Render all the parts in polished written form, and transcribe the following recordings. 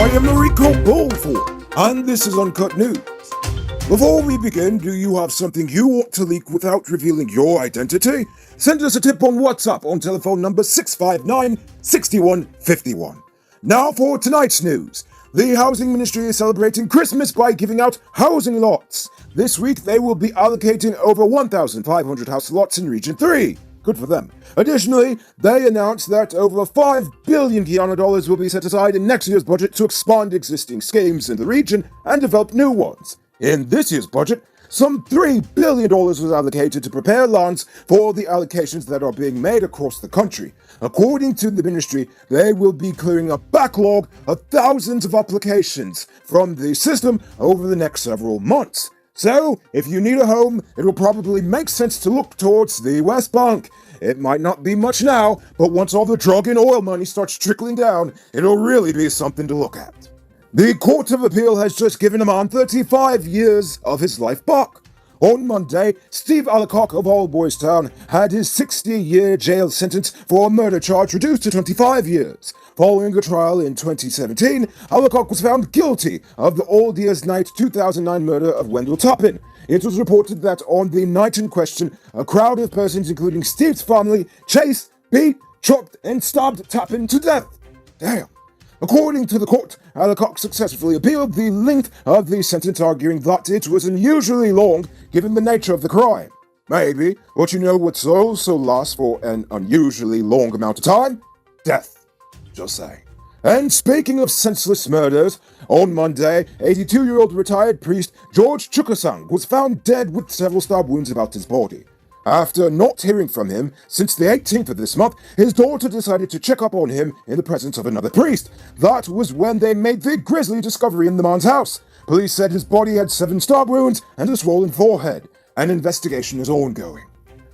I am Rico Bullford, and this is Uncut News. Before we begin, do you have something you want to leak without revealing your identity? Send us a tip on WhatsApp on telephone number 659-6151. Now for tonight's news. The Housing Ministry is celebrating Christmas by giving out housing lots. This week they will be allocating over 1,500 house lots in Region 3. Good for them. Additionally, they announced that over $5 billion Guyana dollars will be set aside in next year's budget to expand existing schemes in the region and develop new ones. In this year's budget, some $3 billion was allocated to prepare lands for the allocations that are being made across the country. According to the ministry, they will be clearing a backlog of thousands of applications from the system over the next several months. So, if you need a home, it will probably make sense to look towards the West Bank. It might not be much now, but once all the drug and oil money starts trickling down, it'll really be something to look at. The Court of Appeal has just given a man 35 years of his life back. On Monday, Steve Alcock of Old Boys Town had his 60-year jail sentence for a murder charge reduced to 25 years. Following a trial in 2017, Alcock was found guilty of the Old Year's Night 2009 murder of Wendell Tappin. It was reported that on the night in question, a crowd of persons, including Steve's family, chased, beat, chopped, and stabbed Tappin to death. Damn. According to the court, Alcock successfully appealed the length of the sentence, arguing that it was unusually long given the nature of the crime. Maybe, but you know what's also lasts for an unusually long amount of time? Death. Just saying. And speaking of senseless murders, on Monday, 82-year-old retired priest George Chukasang was found dead with several stab wounds about his body. After not hearing from him since the 18th of this month, his daughter decided to check up on him in the presence of another priest. That was when they made the grisly discovery in the man's house. Police said his body had 7 stab wounds and a swollen forehead. An investigation is ongoing.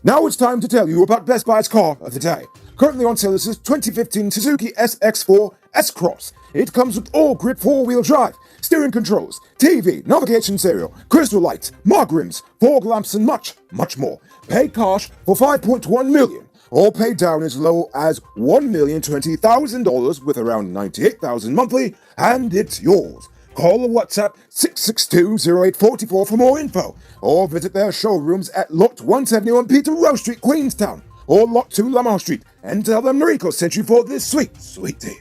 Now it's time to tell you about Best Buy's car of the day. Currently on sale is this 2015 Suzuki SX4 S-Cross. It comes with all-grip 4-wheel drive, steering controls, TV, navigation stereo, crystal lights, mug rims, fog lamps, and much, much more. Pay cash for $5.1 million, or pay down as low as $1,020,000 with around $98,000 monthly, and it's yours. Call or WhatsApp 662-0844 for more info, or visit their showrooms at Lot 171 Peter Rose Street, Queenstown, or Lot 2 Lamar Street, and tell them Rico sent you for this sweet, sweet deal.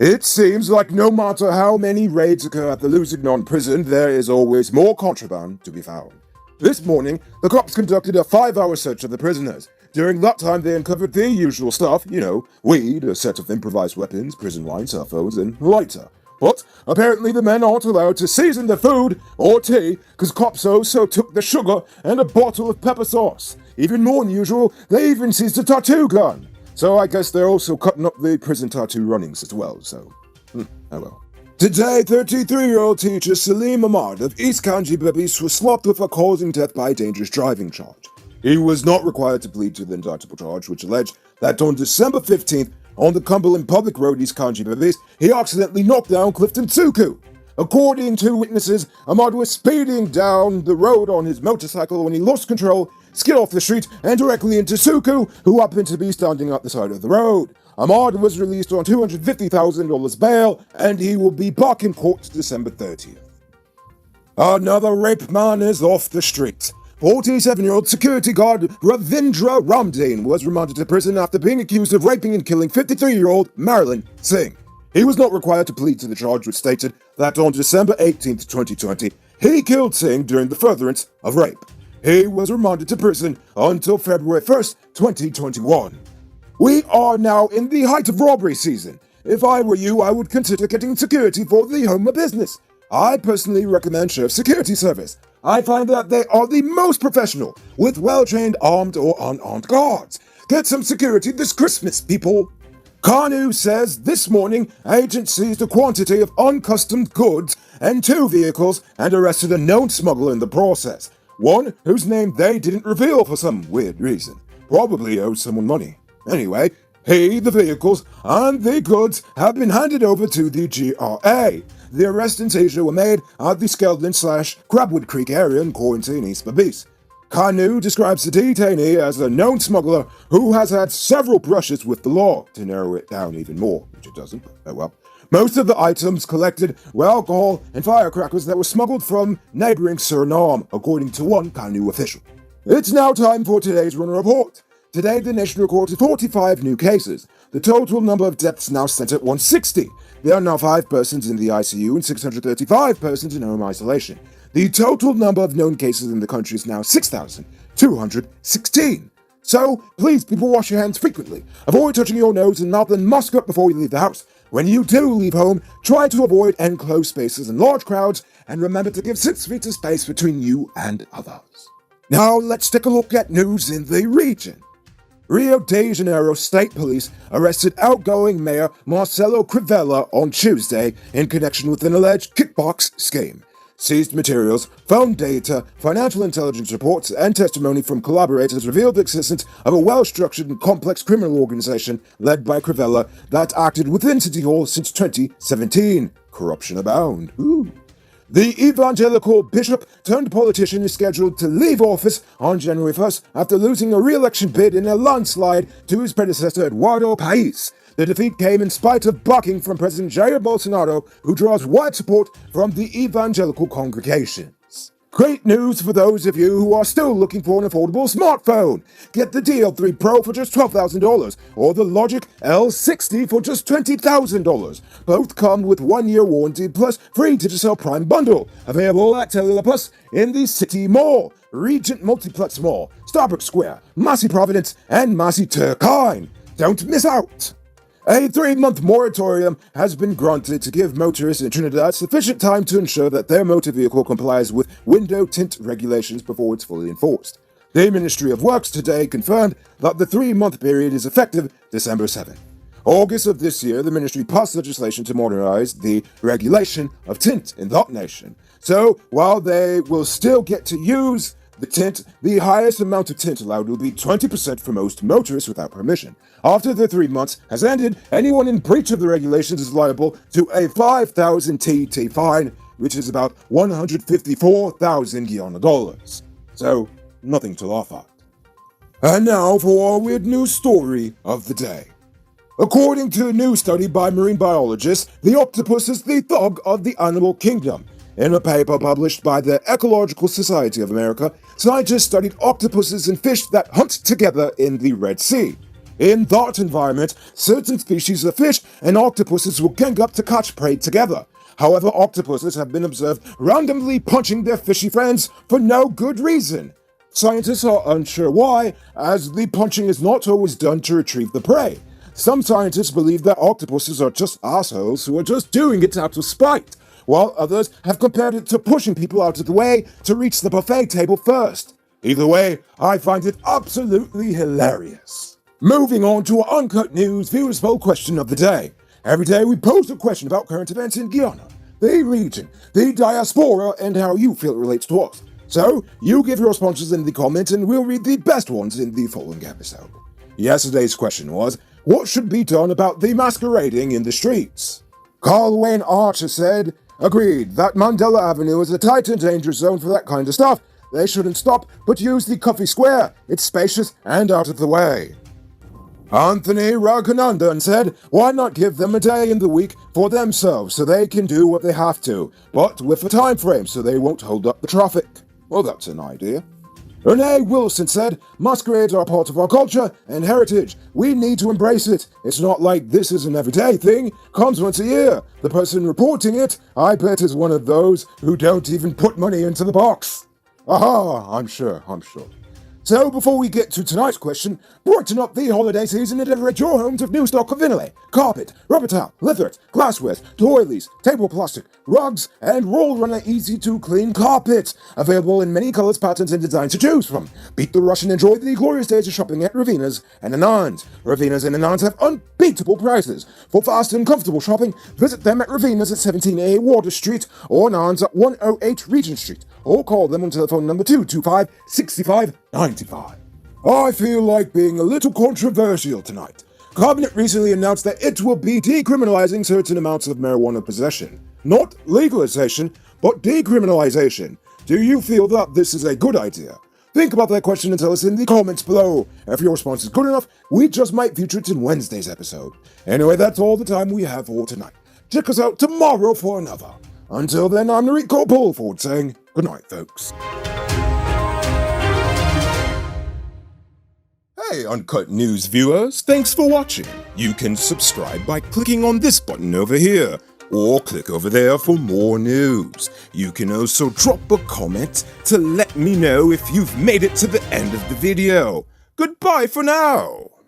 It seems like no matter how many raids occur at the Lusignan prison, there is always more contraband to be found. This morning, the cops conducted a 5-hour search of the prisoners. During that time, they uncovered the usual stuff, weed, a set of improvised weapons, prison wine, cell phones, and lighter. But apparently the men aren't allowed to season the food or tea, because cops also took the sugar and a bottle of pepper sauce. Even more unusual, they even seized a tattoo gun. So I guess they're also cutting up the prison tattoo runnings as well, so, oh well. Today, 33-year-old teacher Salim Ahmad of East Kanji Babis was slapped with a causing death by dangerous driving charge. He was not required to plead to the indictable charge, which alleged that on December 15th, on the Cumberland Public Road, East Kanji Babis, he accidentally knocked down Clifton Tsuku. According to witnesses, Ahmad was speeding down the road on his motorcycle when he lost control, skid off the street, and directly into Suku, who happened to be standing at the side of the road. Ahmad was released on $250,000 bail, and he will be back in court December 30th. Another rape man is off the streets. 47-year-old security guard Ravindra Ramdane was remanded to prison after being accused of raping and killing 53-year-old Marilyn Singh. He was not required to plead to the charge, which stated that on December 18, 2020, he killed Singh during the furtherance of rape. He was remanded to prison until February 1st, 2021. We are now in the height of robbery season. If I were you, I would consider getting security for the home of business. I personally recommend Sheriff Security Service. I find that they are the most professional, with well-trained armed or unarmed guards. Get some security this Christmas, people. Kanu says this morning agents seized a quantity of uncustomed goods and 2 vehicles and arrested a known smuggler in the process. One whose name they didn't reveal for some weird reason. Probably owed someone money. Anyway, the vehicles, and the goods have been handed over to the GRA. The arrests in seizure were made at the Skeldon/Crabwood Creek area in Quarantine, East Babis. Kanu describes the detainee as a known smuggler who has had several brushes with the law, to narrow it down even more, which it doesn't, but oh well. Most of the items collected were alcohol and firecrackers that were smuggled from neighboring Suriname, according to one Kanu official. It's now time for today's Runner Report. Today, the nation recorded 45 new cases. The total number of deaths now stands at 160. There are now 5 persons in the ICU and 635 persons in home isolation. The total number of known cases in the country is now 6,216. So, please, people, wash your hands frequently. Avoid touching your nose and mouth and mask up before you leave the house. When you do leave home, try to avoid enclosed spaces and large crowds, and remember to give 6 feet of space between you and others. Now, let's take a look at news in the region. Rio de Janeiro State Police arrested outgoing Mayor Marcelo Crivella on Tuesday in connection with an alleged kickbox scheme. Seized materials, phone data, financial intelligence reports, and testimony from collaborators revealed the existence of a well-structured and complex criminal organization led by Crivella that acted within City Hall since 2017. Corruption abound. Ooh. The evangelical bishop turned politician is scheduled to leave office on January 1st after losing a re-election bid in a landslide to his predecessor Eduardo País. The defeat came in spite of backing from President Jair Bolsonaro, who draws wide support from the evangelical congregations. Great news for those of you who are still looking for an affordable smartphone. Get the DL3 Pro for just $12,000 or the Logic L60 for just $20,000. Both come with 1-year warranty plus free Digicel Prime bundle. Available at Cellular Plus in the City Mall, Regent Multiplex Mall, Starbucks Square, Massey Providence, and Massey Turkine. Don't miss out! A 3-month moratorium has been granted to give motorists in Trinidad sufficient time to ensure that their motor vehicle complies with window tint regulations before it's fully enforced. The Ministry of Works today confirmed that the 3-month period is effective December 7th. August of this year, the ministry passed legislation to modernize the regulation of tint in that nation. So, while they will still get to use the tint, the highest amount of tint allowed will be 20% for most motorists without permission. After the 3 months has ended, anyone in breach of the regulations is liable to a 5,000 TT fine, which is about 154,000 Guyana dollars. So, nothing to laugh at. And now for our weird news story of the day. According to a new study by marine biologists, the octopus is the thug of the animal kingdom. In a paper published by the Ecological Society of America, scientists studied octopuses and fish that hunt together in the Red Sea. In that environment, certain species of fish and octopuses will gang up to catch prey together. However, octopuses have been observed randomly punching their fishy friends for no good reason. Scientists are unsure why, as the punching is not always done to retrieve the prey. Some scientists believe that octopuses are just assholes who are just doing it out of spite, while others have compared it to pushing people out of the way to reach the buffet table first. Either way, I find it absolutely hilarious. Moving on to our Uncut News Viewers Poll question of the day. Every day we pose a question about current events in Guyana, the region, the diaspora, and how you feel it relates to us. So, you give your responses in the comments and we'll read the best ones in the following episode. Yesterday's question was, what should be done about the masquerading in the streets? Carl Wayne Archer said, agreed that Mandela Avenue is a tight and dangerous zone for that kind of stuff. They shouldn't stop, but use the Coffee Square. It's spacious and out of the way. Anthony Raghunandan said, why not give them a day in the week for themselves so they can do what they have to, but with a time frame so they won't hold up the traffic. Well, that's an idea. Renee Wilson said, masquerades are part of our culture and heritage. We need to embrace it. It's not like this is an everyday thing. Comes once a year. The person reporting it, I bet, is one of those who don't even put money into the box. Aha, I'm sure. So, before we get to tonight's question, brighten up the holiday season and decorate your homes with new stock of vinyl, carpet, rubber towel, leatherette, glassware, doilies, table plastic, rugs, and roll runner easy-to-clean carpet. Available in many colors, patterns, and designs to choose from. Beat the rush and enjoy the glorious days of shopping at Ravina's and Anand's. Ravina's and Anand's have unbeatable prices. For fast and comfortable shopping, visit them at Ravina's at 17A Water Street or Anand's at 108 Regent Street, or call them on telephone number 225-6595. I feel like being a little controversial tonight. Cabinet recently announced that it will be decriminalizing certain amounts of marijuana possession. Not legalization, but decriminalization. Do you feel that this is a good idea? Think about that question and tell us in the comments below. If your response is good enough, we just might feature it in Wednesday's episode. Anyway, that's all the time we have for tonight. Check us out tomorrow for another. Until then, I'm Nariko Pullford saying good night, folks. Hey, Uncut News viewers, thanks for watching. You can subscribe by clicking on this button over here, or click over there for more news. You can also drop a comment to let me know if you've made it to the end of the video. Goodbye for now.